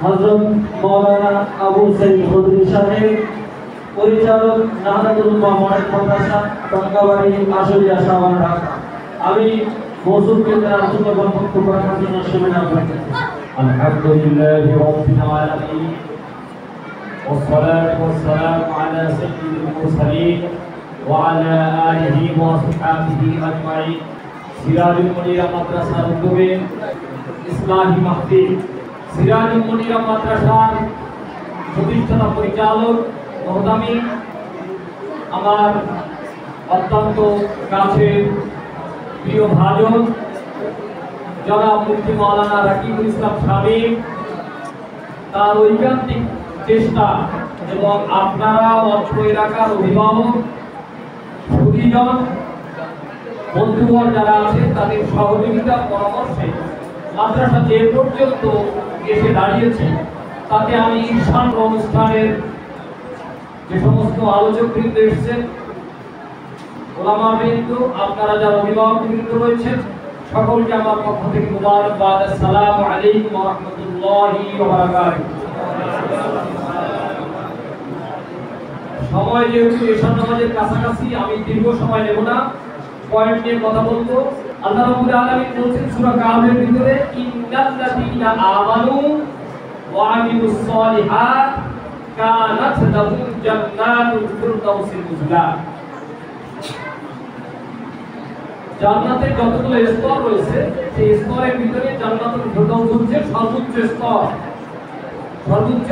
হযরত মাওলানা আবু সাইদ খুদরি সাহেব, পরিচালক নাহদাতুল উম্মাহ মডেল মাদ্রাসা, টঙ্কাবাড়ি, আশুলিয়া, সাভার, ঢাকা। আমি মওজুদ কেন্দ্রের আলোচনা বক্তব্য রাখার জন্য সেমিনার করছি। আলহামদুলিল্লাহি রাব্বিল আলামিন والصلاة والسلام على سيد المرسلين وعلى آله وصحبه أجمعين। সিরাজুল মুনিরা মাদ্রাসার উদ্যোগে ইসলামী মাহফিল, সিরাজুল মুনিরা মাদ্রাসার প্রতিষ্ঠাতা পরিচালক মহতামি, আমার অত্যন্ত কাছের প্রিয় ভাজন জনাব মুফতি মাওলানা রাকিবুল ইসলাম শামীম, তার ঐকান্তিক চেষ্টা এবং আপনারা অত্র এলাকার অভিভাবক, সুধীজন, বন্ধুগণ যারা আছেন তাদের সহযোগিতা পরামর্শে মাদ্রাসা যে পর্যন্ত এসে দাঁড়িয়েছে, তাতে আমি ঈশান অনুষ্ঠানের যে সমস্ত আলোচকবৃন্দ এসেছেন, ওলামাবৃন্দ, আপনারা যারা অভিভাবকবৃন্দ রয়েছেন, সকলকে আমার পক্ষ থেকে মুবারকবাদ। আসসালামু আলাইকুম ওয়া রাহমাতুল্লাহি ওয়া বারাকাতুহু। সময় যেহেতু ঈশান নামাজের কাছাকাছি, আমি দীর্ঘ সময় নেব না, পয়েন্ট নিয়ে কথা বলবো। আল্লাহ রাব্বুল আলামিন বলেছেন সূরা কাহফের ভিতরে, ইন্নাল্লাযীনা আমানু ওয়া আমিলুস সালিহাত কানাত লাহুম জান্নাতুল ফিরদাউসিল নুজুলা। জান্নাতের যতগুলো স্তর রয়েছে, সেই স্তরের ভিতরে জান্নাতুল ফিরদাউস হচ্ছে সর্বোচ্চ স্তর। সর্বোচ্চ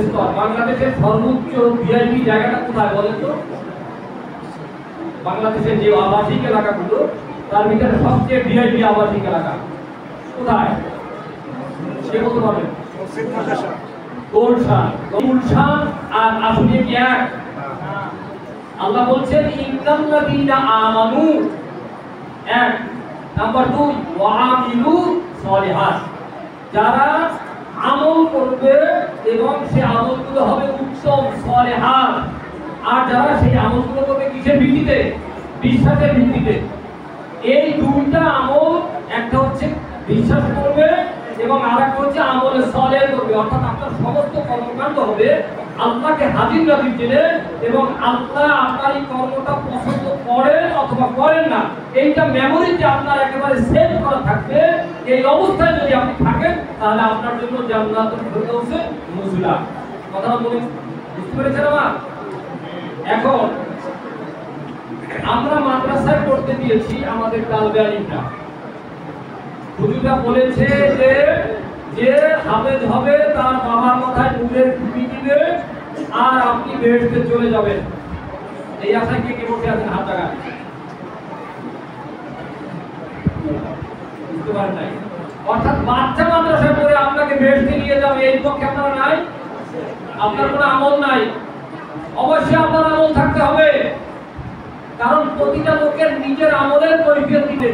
স্তর। বাংলাদেশের সর্বোচ্চ ভিআইপি জায়গাটা কোথায় বলেন তো? বাংলাদেশের যে আবাসিক এলাকাগুলো, তার ভিতরে সবচেয়ে ভিআইপি আবাসিক এলাকা কোথায়? সে বলতে পারবেন? গুলশান আর আসলে কি এক? আল্লাহ বলছেন ইন্নাল্লাযীনা আমানু, এক। নাম্বার 2, ওয়া আমিলুস সালিহাত, যারা আমল করবে এবং সেই আমলগুলো হবে উত্তম সালিহাত। আর যারা সেই আমলগুলো করবে কিসের ভিত্তিতে? বিশ্বাসের ভিত্তিতে। এই দুইটা আমল, একটা হচ্ছে বিশ্বাস করবে এবং আরেকটা হচ্ছে আমলে সালেহ করবে, অর্থাৎ আপনার সমস্ত কর্মকাণ্ড হবে আল্লাহকে হাজির নাজির জেনে, এবং আল্লাহ আপনার এই কর্মটা পছন্দ করেন অথবা করেন না, এইটা মেমোরিতে আপনার একেবারে সেভ করা থাকবে। এই অবস্থায় যদি আপনি থাকেন, তাহলে আপনার জন্য জান্নাতুল ফিরদাউসে নুজুলা। কথাটা বলি, বুঝতে পেরেছেন আমার? এখন আমরা মাদ্রাসায় পড়তে দিয়েছি আমাদের তালবে আলিমরা। হুজুররা বলেছে যে যে হাফেজ হবে তার বাবার মাথায় নূরের টুপি দিবে আর আপনি বেহেশতে চলে যাবেন। এই আশায় কে কে বসে আছেন? হাত লাগান। বুঝতে পারেন নাই? অর্থাৎ বাচ্চা মাদ্রাসায় পড়ে আপনাকে বেহেশতে নিয়ে যাবে, এই পক্ষে আপনারা নাই? আপনার কোনো আমল নাই? অবশ্যই আপনার আমল থাকতে হবে, কারণ প্রতিটা লোকের নিজের আমলের কৈফিয়ত দিতে